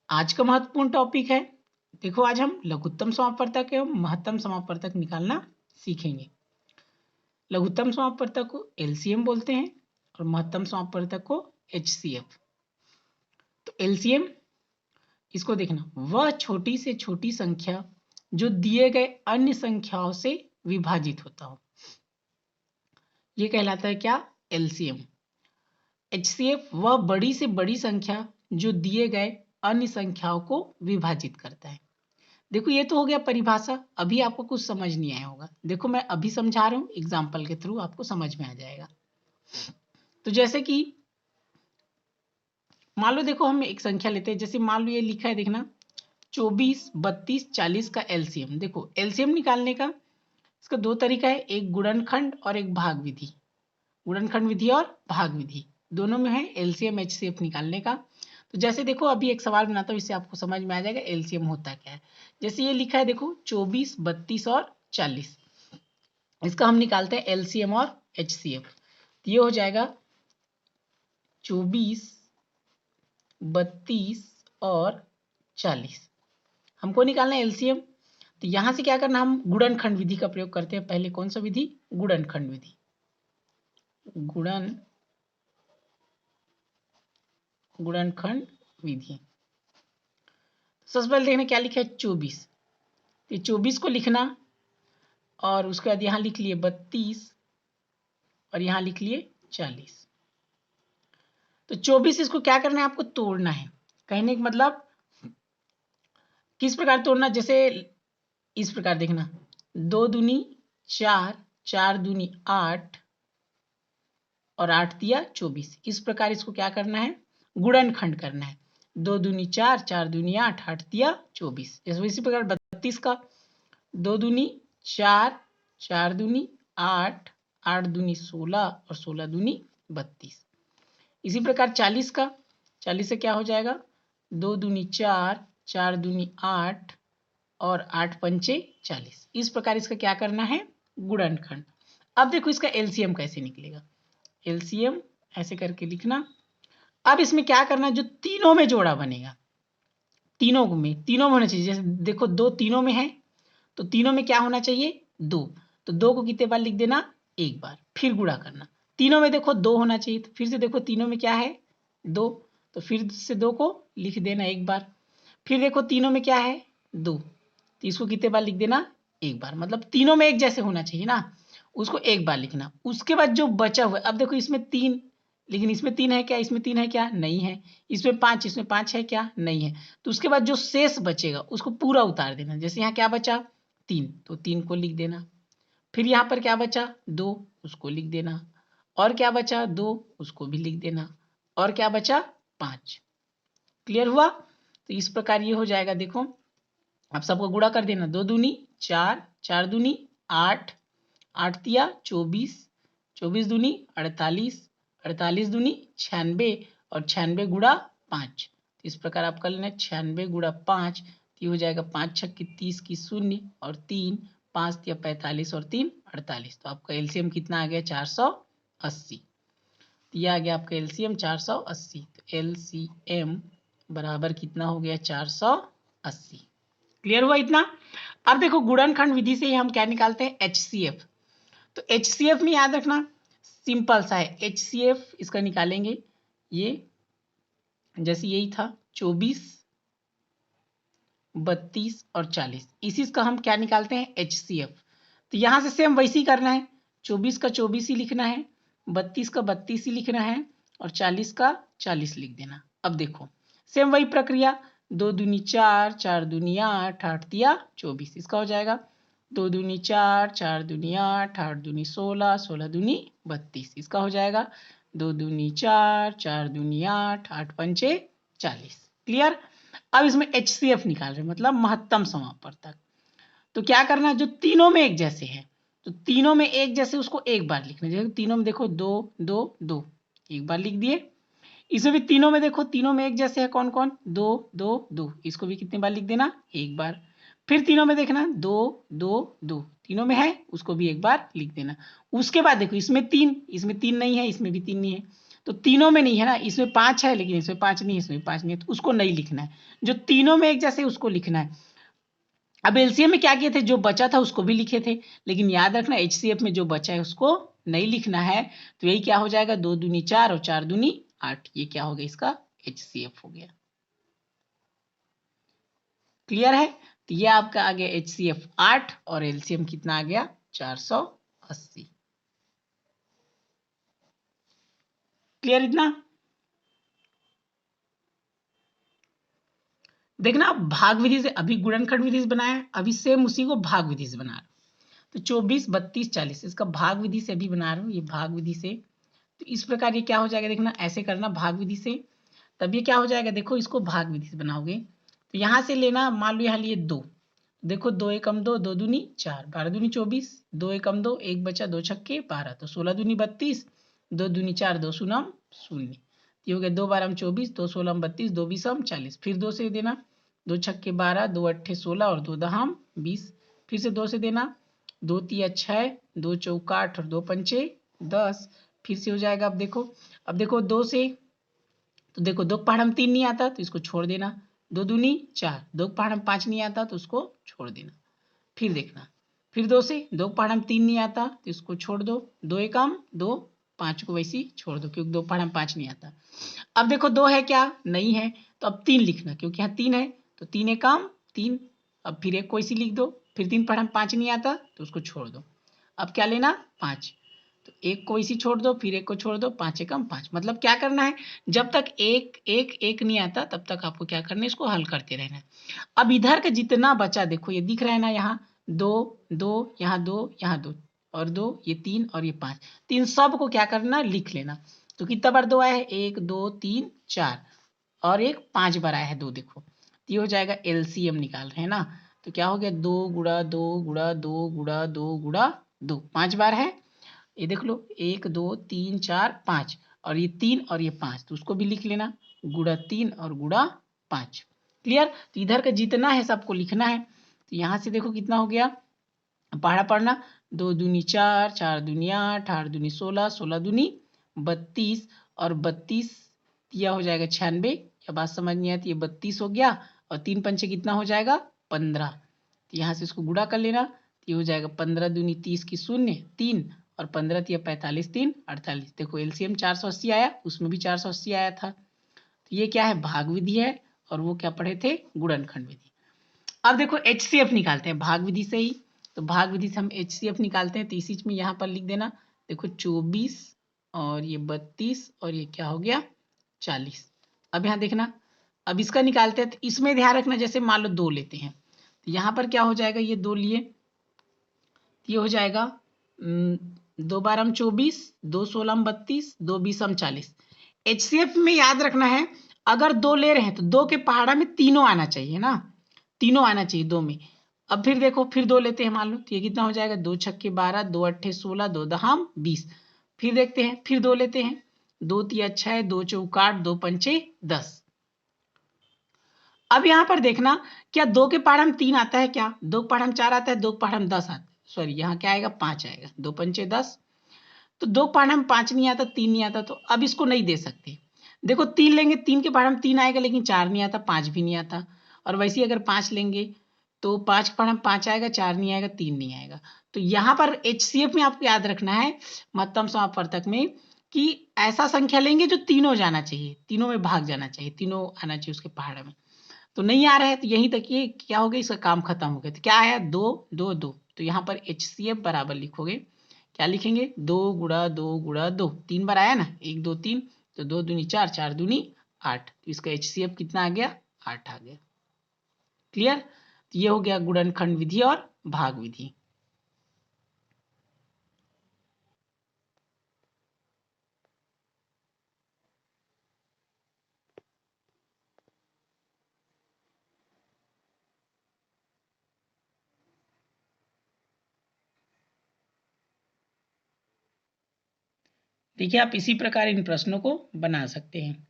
आज का महत्वपूर्ण टॉपिक है, देखो आज हम लघुत्तम समापवर्तक एवं महत्तम समापवर्तक निकालना सीखेंगे। लघुत्तम समापवर्तक को एलसीएम बोलते हैं और महत्तम समापवर्तक को एचसीएफ। तो एलसीएम, इसको देखना, वह छोटी से छोटी संख्या जो दिए गए अन्य संख्याओं से विभाजित होता हो, ये कहलाता है क्या? एलसीएम। एचसीएफ, वह बड़ी से बड़ी संख्या जो दिए गए अन्य संख्याओं को विभाजित करता है। देखो ये तो हो गया परिभाषा, अभी आपको कुछ समझ नहीं आया होगा। देखो मैं अभी समझा रहा हूं, एग्जाम्पल के थ्रू आपको समझ में आ जाएगा। तो जैसे कि मान लो, देखो हम एक संख्या लेते हैं, जैसे मान लो ये लिखा है, देखना 24, 32, 40 का एलसीएम। देखो एलसीएम निकालने का इसका दो तरीका है, एक गुणनखंड और एक भाग विधि। गुणनखंड विधि और भाग विधि दोनों में है एलसीएम एचसीएफ निकालने का। तो जैसे देखो अभी एक सवाल बनाता हूँ, इससे आपको समझ में आ जाएगा एलसीएम होता क्या है। जैसे ये लिखा है, देखो 24, 32 और 40, इसका हम निकालते हैं एलसीएम और एचसीएफ। तो ये हो जाएगा 24, 32 और 40, हमको निकालना है एलसीएम। तो यहां से क्या करना, हम गुणनखंड विधि का प्रयोग करते हैं। पहले कौन सा विधि? गुणनखंड विधि। गुणनखंड विधि। सबसे पहले देखना क्या लिखा है, 24। ये 24 को लिखना और उसके बाद यहां लिख लिए 32 और यहां लिख लिए 40। तो 24 इसको क्या करना है, आपको तोड़ना है। कहने का मतलब किस प्रकार तोड़ना, जैसे इस प्रकार देखना, 2 दूनी 4, 4 दूनी 8 और 8 दिया 24। इस प्रकार इसको क्या करना है, गुणनखंड करना है। 2 दूनी 4, 4 दूनी 8, 8 दिया 24। जैसे इसी प्रकार 32 का 2 दूनी 4, 4 दूनी 8, 8 दूनी 16 और 16 दूनी 32। इसी प्रकार 40 का, 40 से क्या हो जाएगा, 2 दूनी 4, 4 दूनी 8 और 8 पंचे 40। इस प्रकार इसका क्या करना है, गुणनखंड। अब देखो इसका एलसीएम कैसे निकलेगा। एलसीएम ऐसे करके लिखना। अब इसमें क्या करना, जो तीनों में जोड़ा बनेगा, तीनों में होना चाहिए। जैसे देखो 2 तीनों में है, तो तीनों में क्या होना चाहिए, 2। तो 2 को कितने बार लिख देना, एक बार। फिर गुणा करना, तीनों में देखो 2 होना चाहिए, तो फिर से देखो तीनों में क्या है, 2, तो फिर से 2 को लिख देना एक बार। फिर देखो तीनों में क्या है, 2, तो इसको कितने बार लिख देना, एक बार। मतलब तीनों में एक जैसे होना चाहिए ना, उसको एक बार लिखना। उसके बाद जो बचा हुआ, अब देखो इसमें 3, लेकिन इसमें 3 है क्या, इसमें 3 है क्या, नहीं है। इसमें 5, इसमें 5 है क्या, नहीं है। तो उसके बाद जो शेष बचेगा उसको पूरा उतार देना। जैसे यहाँ क्या बचा, 3, तो 3 को लिख देना। फिर यहाँ पर क्या बचा, 2, उसको लिख देना। और क्या बचा, 2, उसको भी लिख देना। और क्या बचा, 5। क्लियर हुआ? तो इस प्रकार ये हो जाएगा। देखो अब सबको गुणा कर देना, 2 दूनी 4, 4 दूनी 8, 8 तिया 24, 24 दूनी 48, 48 दूनी 96 और 96 गुणा 5। तो इस प्रकार आप कर लेना 96 गुणा 5, तो ये हो जाएगा 5 छक्के 30 की 0 और 3, 5 तिया 45 और 3 48। तो आपका एलसीएम कितना आ गया, 480। तो यह आ गया आपका एलसीएम 480। तो एलसीएम बराबर कितना हो गया, 480। क्लियर हुआ इतना? अब देखो गुणनखंड विधि से ही हम क्या निकालते हैं, एचसीएफ। तो एचसीएफ में याद रखना सिंपल सा है, एचसीएफ इसका निकालेंगे, ये जैसे यही था 24, 32 और 40, इसी का हम क्या निकालते हैं, एचसीएफ। तो यहां से सेम वैसे ही करना है, 24 का 24 ही लिखना है, 32 का 32 ही लिखना है और 40 का 40 लिख देना। अब देखो सेम वही प्रक्रिया, 2 दूनी 4, 4 दूनी 8, 8 दिया 24, इसका हो जाएगा 2 दूनी 4, 4 दूनी 8, 8 दूनी 16, 16 दूनी 32, इसका हो जाएगा 2 दूनी 4, 4 दूनी 8, 8 पंचे 40। क्लियर? अब इसमें एचसीएफ निकाल रहे हैं, मतलब महत्तम समापवर्तक। तो क्या करना, जो तीनों में एक जैसे है, तो तीनों में एक जैसे उसको एक बार लिखना। जैसे तीनों में देखो 2, 2, 2, एक बार लिख दिए। इसमें भी तीनों में देखो, तीनों में एक जैसे है कौन कौन, 2, 2, 2, इसको भी कितनी बार लिख देना, एक बार। फिर तीनों में देखना 2, 2, 2, तीनों में है, उसको भी एक बार लिख देना। उसके बाद देखो इसमें 3, इसमें 3 नहीं है, इसमें भी 3 नहीं है, तो तीनों में नहीं है ना, इसमें 5 है लेकिन इसमें 5 नहीं है, इसमें 5 नहीं है, तो उसको नहीं लिखना है। जो तीनों में एक जैसे उसको लिखना है। अब एलसीएम में क्या किए थे, जो बचा था उसको भी लिखे थे, लेकिन याद रखना एचसीएफ में जो बचा है उसको नहीं लिखना है। तो यही क्या हो जाएगा, 2 दूनी 4 और 4 दूनी 8, ये क्या हो गया, इसका एचसीएफ हो गया। क्लियर है? तो ये आपका आ गया एचसीएफ 8 और एलसीएम कितना आ गया, 480। क्लियर इतना? देखना भाग विधि से, अभी गुणनखंड विधि से बनाया, अभी सेम उसी को भाग विधि से बना रहा हूं। तो 24 32 40 इसका भाग विधि से अभी बना रहा हूँ, ये भाग विधि से। तो इस प्रकार ये क्या हो जाएगा, देखना ऐसे करना भाग विधि से, तब ये क्या हो जाएगा, देखो इसको भाग विधि से बनाओगे तो यहाँ से लेना, मान लो यहाँ लिए 2, देखो 2 एकम 2, 2 दूनी 4, 12 दूनी 24, 2 एकम 2, 1 बचा 2 छक्के 12, तो 16 दूनी 32, 2 दूनी 4, 2 शून्यम 0, ये हो गया 2 12 24, 2 16 32, 2 20 40, फिर 2 से देना, 2 छक्के 12, 2 अट्ठे 16 और 2 दहाम 20, फिर से 2 से देना, 2 तिया 6, 2 चौका 8 और 2 पंचे 10, फिर से हो जाएगा। अब देखो 2 से, तो देखो 2 पहाड़ हम 3 नहीं आता तो इसको छोड़ देना, 2 दूनी 4, 2 पहाड़ हम 5 नहीं आता तो उसको छोड़ देना, फिर देखना, फिर 2 से, 2 पहाड़ हम 3 नहीं आता तो इसको छोड़ दो, 2 एकम 2, 5 को वैसे ही छोड़ दो क्योंकि 2 पहाड़ हम 5 नहीं आता। अब देखो 2 है क्या, नहीं है, तो अब 3 लिखना क्योंकि यहाँ 3 है, तो 3 एकम 3, अब फिर एक को इसी लिख दो, फिर 3 पहाड़ हम 5 नहीं आता तो उसको छोड़ दो, अब क्या लेना 5, तो एक को इसी छोड़ दो, फिर एक को छोड़ दो, 5 एकम 5, मतलब क्या करना है, जब तक एक एक एक नहीं आता तब तक आपको क्या करना है, इसको हल करते रहना है। अब इधर का जितना बचा देखो ये दिख रहा है ना, यहाँ 2 2, यहाँ 2, यहाँ 2 और 2, ये 3 और ये 5, तीन सब को क्या करना, लिख लेना। तो कितना बार 2 आया है, 1 2 3 4 और एक 5 बार आया है 2, देखो तो ये हो जाएगा एलसीएम निकाल रहे हैं ना, तो क्या हो गया 2 गुणा 2 गुणा 2 गुणा 2 गुणा 2, 5 बार है, ये देख लो 1 2 3 4 5 और ये 3 और ये 5, तो उसको भी लिख लेना, गुणा 3 और गुणा 5। क्लियर? तो इधर का जितना है सबको लिखना है। तो यहाँ से देखो कितना हो गया, पढ़ा पढ़ना, 2 दूनी 4, 4 दूनी 8, 8 दूनी 16, 16 दूनी 32 और 32 यह हो जाएगा 96, या बात समझ नहीं आती, ये 32 हो गया और 3 पंचे कितना हो जाएगा 15, तो यहाँ से इसको गुणा कर लेना, तो ये हो जाएगा 15 दूनी 30 की 0 3 और 15 तिया 45 3 48, देखो एलसीएम 480 आया, उसमें भी 480 आया था। तो ये क्या है, भाग विधि है, और वो क्या पढ़े थे, गुणनखंड विधि। अब देखो एचसीएफ निकालते हैं भाग विधि से ही, तो भाग विधि से हम एचसीएफ निकालते हैं, तो इसी में यहाँ पर लिख देना, देखो 24 और ये 32 और ये क्या हो गया 40। अब यहाँ देखना, अब इसका निकालते हैं, तो इसमें ध्यान रखना जैसे मान लो 2 लेते हैं, तो यहाँ पर क्या हो जाएगा, ये 2 लिए, ये हो जाएगा 2 12 24, 2 16 32, 2 20 40। एचसीएफ में याद रखना है, अगर 2 ले रहे हैं तो 2 के पहाड़ा में तीनों आना चाहिए ना, तीनों आना चाहिए 2 में। अब फिर देखो, फिर 2 लेते हैं मान लो, तो ये कितना हो जाएगा, 2 छक्के 12, 2 अट्ठे 16, 2 दहाम 20, फिर देखते हैं, फिर 2 लेते हैं, 2 तिया 6, 2 चौका 8, 2 पंचे 10। अब यहाँ पर देखना, क्या 2 के पहाड़ में 3 आता है, क्या 2 के पहाड़ में 4 आता है, 2 के पहाड़ में 10 आता है, सॉरी यहाँ क्या आएगा 5 आएगा, 2 पंचे 10, तो 2 के पहाड़ में 5 नहीं आता, 3 नहीं आता, तो अब इसको नहीं दे सकते। देखो 3 लेंगे, 3 के पहाड़ में 3 आएगा लेकिन 4 नहीं आता, 5 भी नहीं आता, और वैसे ही अगर 5 लेंगे तो 5 के पहाड़ में 5 आएगा, 4 नहीं आएगा, 3 नहीं आएगा। तो यहाँ पर एचसीएफ में आपको याद रखना है, महत्तम समापवर्तक में, कि ऐसा संख्या लेंगे जो तीनों जाना चाहिए, तीनों में भाग जाना चाहिए, तीनों आना चाहिए उसके पहाड़ में। तो नहीं आ रहा है, तो यहीं तक ये क्या हो गया, इसका काम खत्म हो गया। तो क्या आया 2 2 2, तो यहाँ पर एचसीएफ बराबर लिखोगे, क्या लिखेंगे 2 गुणा 2 गुणा 2, 3 बार आया ना, 1 2 3, तो 2 दूनी 4, 4 दूनी 8, तो इसका एचसीएफ कितना आ गया 8 आ गया। क्लियर? तो ये हो गया गुणनखंड विधि और भाग विधि। देखिए आप इसी प्रकार इन प्रश्नों को बना सकते हैं।